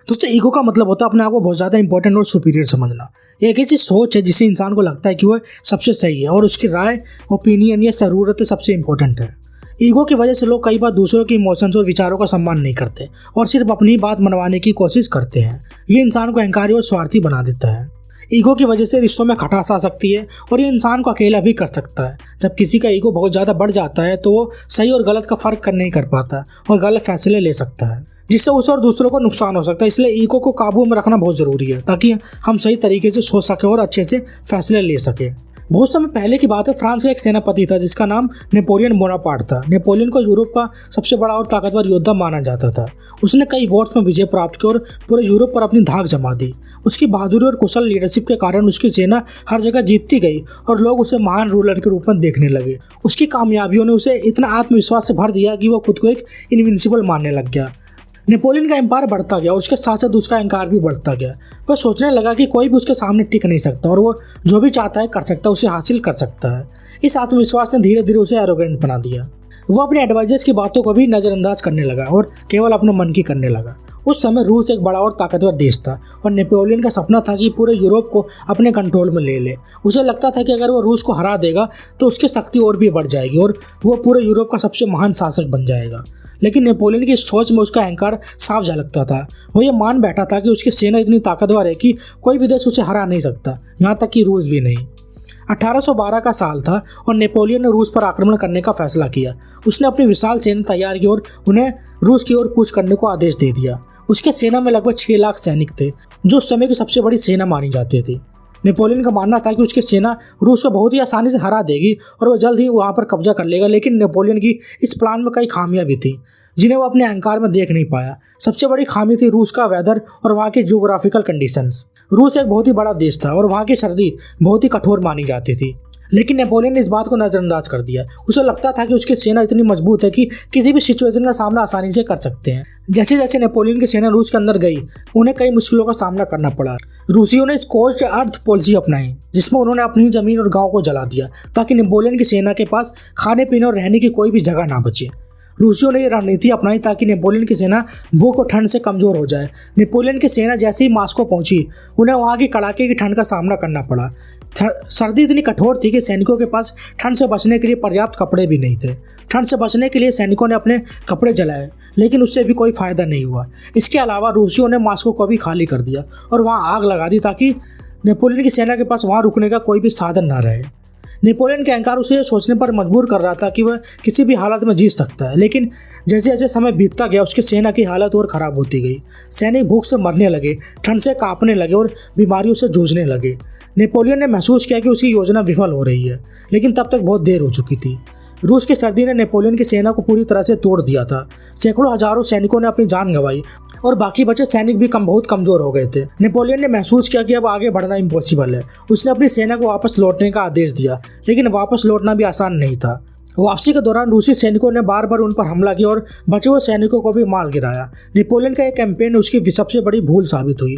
दोस्तों ईगो का मतलब होता है अपने आप को बहुत ज़्यादा इंपॉर्टेंट और सुपीरियर समझना। ये एक ऐसी सोच है जिससे इंसान को लगता है कि वह सबसे सही है और उसकी राय, ओपिनियन या ज़रूरतें सबसे इंपॉर्टेंट है। ईगो की वजह से लोग कई बार दूसरों के इमोशंस और विचारों का सम्मान नहीं करते और सिर्फ अपनी बात मनवाने की कोशिश करते हैं। ये इंसान को अहंकारी और स्वार्थी बना देता है। ईगो की वजह से रिश्तों में खटास आ सकती है और ये इंसान को अकेला भी कर सकता है। जब किसी का ईगो बहुत ज़्यादा बढ़ जाता है तो वो सही और गलत का फर्क नहीं कर पाता और गलत फैसले ले सकता है, जिससे उसे और दूसरों को नुकसान हो सकता है। इसलिए ईगो को काबू में रखना बहुत ज़रूरी है ताकि हम सही तरीके से सोच सकें और अच्छे से फैसले ले सकें। बहुत समय पहले की बात है, फ्रांस का एक सेनापति था जिसका नाम नेपोलियन बोनापार्ट था। नेपोलियन को यूरोप का सबसे बड़ा और ताकतवर योद्धा माना जाता था। उसने कई वॉर्स में विजय प्राप्त की और पूरे यूरोप पर अपनी धाक जमा दी। उसकी बहादुरी और कुशल लीडरशिप के कारण उसकी सेना हर जगह जीतती गई और लोग उसे महान रूलर के रूप में देखने लगे। उसकी कामयाबियों ने उसे इतना आत्मविश्वास से भर दिया कि वो खुद को एक इनविंसिबल मानने लग गया। नेपोलियन का एम्पायर बढ़ता गया और उसके साथ साथ उसका अहंकार भी बढ़ता गया। वह सोचने लगा कि कोई भी उसके सामने टिक नहीं सकता और वो जो भी चाहता है कर सकता है, उसे हासिल कर सकता है। इस आत्मविश्वास ने धीरे धीरे उसे एरोगेंट बना दिया। वो अपने एडवाइजर्स की बातों को भी नज़रअंदाज करने लगा और केवल अपने मन की करने लगा। उस समय रूस एक बड़ा और ताकतवर देश था और नेपोलियन का सपना था कि पूरे यूरोप को अपने कंट्रोल में ले ले। उसे लगता था कि अगर वो रूस को हरा देगा तो उसकी शक्ति और भी बढ़ जाएगी और वो पूरे यूरोप का सबसे महान शासक बन जाएगा। लेकिन नेपोलियन की सोच में उसका अहंकार साफ झलकता था। वो ये मान बैठा था कि उसकी सेना इतनी ताकतवर है कि कोई भी देश उसे हरा नहीं सकता, यहाँ तक कि रूस भी नहीं। 1812 का साल था और नेपोलियन ने रूस पर आक्रमण करने का फैसला किया। उसने अपनी विशाल सेना तैयार की और उन्हें रूस की ओर कूच करने को आदेश दे दिया। उसके सेना में लगभग 6 लाख सैनिक थे, जो उस समय की सबसे बड़ी सेना मानी जाती थी। नेपोलियन का मानना था कि उसकी सेना रूस को बहुत ही आसानी से हरा देगी और वह जल्द ही वहां पर कब्जा कर लेगा। लेकिन नेपोलियन की इस प्लान में कई खामियां भी थी जिन्हें वो अपने अहंकार में देख नहीं पाया। सबसे बड़ी खामी थी रूस का वेदर और वहाँ के जियोग्राफिकल कंडीशंस। रूस एक बहुत ही बड़ा देश था और वहाँ की सर्दी बहुत ही कठोर मानी जाती थी। लेकिन नेपोलियन ने इस बात को नज़रअंदाज कर दिया। उसे लगता था कि उसकी सेना इतनी मजबूत है कि किसी भी सिचुएशन का सामना आसानी से कर सकते हैं। जैसे जैसे नेपोलियन की सेना रूस के अंदर गई, उन्हें कई मुश्किलों का सामना करना पड़ा। रूसियों ने स्कॉच्ड अर्थ पॉलिसी अपनाई, जिसमें उन्होंने अपनी जमीन और गाँव को जला दिया ताकि नेपोलियन की सेना के पास खाने पीने और रहने की कोई भी जगह ना बचे। रूसियों ने ये रणनीति अपनाई ताकि नेपोलियन की सेना भूख और ठंड से कमज़ोर हो जाए। नेपोलियन की सेना जैसे ही मास्को पहुंची, उन्हें वहां की कड़ाके की ठंड का सामना करना पड़ा। सर्दी इतनी कठोर थी कि सैनिकों के पास ठंड से बचने के लिए पर्याप्त कपड़े भी नहीं थे। ठंड से बचने के लिए सैनिकों ने अपने कपड़े जलाए, लेकिन उससे भी कोई फ़ायदा नहीं हुआ। इसके अलावा रूसियों ने मास्को को भी खाली कर दिया और वहाँ आग लगा दी ताकि नेपोलियन की सेना के पास वहाँ रुकने का कोई भी साधन ना रहे। नेपोलियन के अहंकार उसे सोचने पर मजबूर कर रहा था कि वह किसी भी हालत में जीत सकता है। लेकिन जैसे जैसे समय बीतता गया, उसकी सेना की हालत और ख़राब होती गई। सैनिक भूख से मरने लगे, ठंड से कांपने लगे और बीमारियों से जूझने लगे। नेपोलियन ने महसूस किया कि उसकी योजना विफल हो रही है, लेकिन तब तक बहुत देर हो चुकी थी। रूस की सर्दी ने नेपोलियन की सेना को पूरी तरह से तोड़ दिया था। सैकड़ों हजारों सैनिकों ने अपनी जान गंवाई और बाकी बचे सैनिक भी बहुत कमजोर हो गए थे। नेपोलियन ने महसूस किया कि अब आगे बढ़ना इम्पॉसिबल है। उसने अपनी सेना को वापस लौटने का आदेश दिया, लेकिन वापस लौटना भी आसान नहीं था। वापसी के दौरान रूसी सैनिकों ने बार बार उन पर हमला किया और बचे हुए सैनिकों को भी मार गिराया। नेपोलियन का यह कैंपेन उसकी सबसे बड़ी भूल साबित हुई।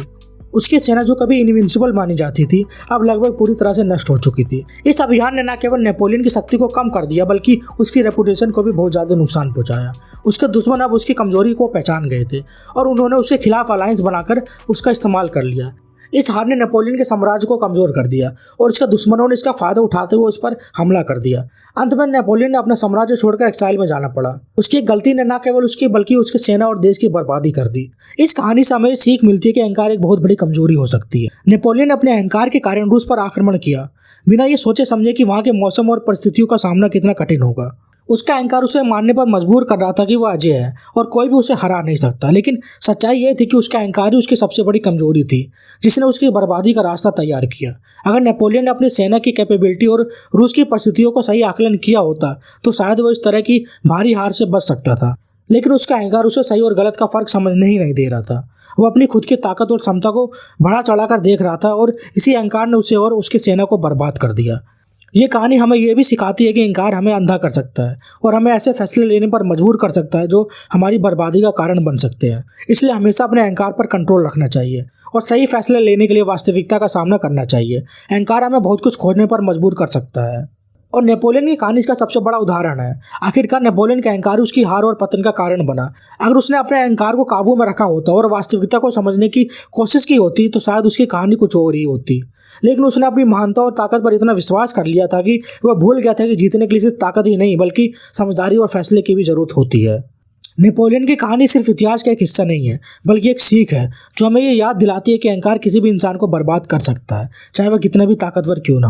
उसकी सेना जो कभी इनविंसिबल मानी जाती थी, अब लगभग पूरी तरह से नष्ट हो चुकी थी। इस अभियान ने न केवल नेपोलियन की शक्ति को कम कर दिया, बल्कि उसकी रेपुटेशन को भी बहुत ज़्यादा नुकसान पहुंचाया। उसके दुश्मन अब उसकी कमजोरी को पहचान गए थे और उन्होंने उसके खिलाफ अलायंस बनाकर उसका इस्तेमाल कर लिया। इस हार ने नेपोलियन के साम्राज्य को कमजोर कर दिया और उसके दुश्मनों ने इसका फायदा उठाते हुए उस पर हमला कर दिया। अंत में नेपोलियन ने अपना साम्राज्य छोड़कर एक्साइल में जाना पड़ा। उसकी गलती ने न केवल उसकी बल्कि उसके सेना और देश की बर्बादी कर दी। इस कहानी से हमें सीख मिलती है कि अहंकार एक बहुत बड़ी कमजोरी हो सकती है। नेपोलियन ने अपने अहंकार के कारण रूस पर आक्रमण किया, बिना ये सोचे समझे कि वहाँ के मौसम और परिस्थितियों का सामना कितना कठिन होगा। उसका अहंकार उसे मानने पर मजबूर कर रहा था कि वह अजय है और कोई भी उसे हरा नहीं सकता। लेकिन सच्चाई यह थी कि उसका अहंकार ही उसकी सबसे बड़ी कमजोरी थी, जिसने उसकी बर्बादी का रास्ता तैयार किया। अगर नेपोलियन ने अपनी सेना की कैपेबिलिटी और रूस की परिस्थितियों को सही आकलन किया होता तो शायद वो इस तरह की भारी हार से बच सकता था। लेकिन उसका अहंकार उसे सही और गलत का फर्क समझने ही नहीं दे रहा था। वो अपनी खुद की ताकत और क्षमता को बढ़ा चढ़ाकर देख रहा था और इसी अहंकार ने उसे और उसकी सेना को बर्बाद कर दिया। ये कहानी हमें यह भी सिखाती है कि अहंकार हमें अंधा कर सकता है और हमें ऐसे फैसले लेने पर मजबूर कर सकता है जो हमारी बर्बादी का कारण बन सकते हैं। इसलिए हमेशा अपने अहंकार पर कंट्रोल रखना चाहिए और सही फैसले लेने के लिए वास्तविकता का सामना करना चाहिए। अहंकार हमें बहुत कुछ खोजने पर मजबूर कर सकता है। और नेपोलियन की कहानी इसका सबसे बड़ा उदाहरण है। आखिरकार नेपोलियन का अहंकार उसकी हार और पतन का कारण बना। अगर उसने अपने अहंकार को काबू में रखा होता और वास्तविकता को समझने की कोशिश की होती तो शायद उसकी कहानी कुछ और ही होती। लेकिन उसने अपनी महानता और ताकत पर इतना विश्वास कर लिया था कि वह भूल गया था कि जीतने के लिए सिर्फ ताकत ही नहीं बल्कि समझदारी और फैसले की भी जरूरत होती है। नेपोलियन की कहानी सिर्फ इतिहास का एक हिस्सा नहीं है बल्कि एक सीख है जो हमें ये याद दिलाती है कि अहंकार किसी भी इंसान को बर्बाद कर सकता है, चाहे वह कितना भी ताकतवर क्यों ना हो।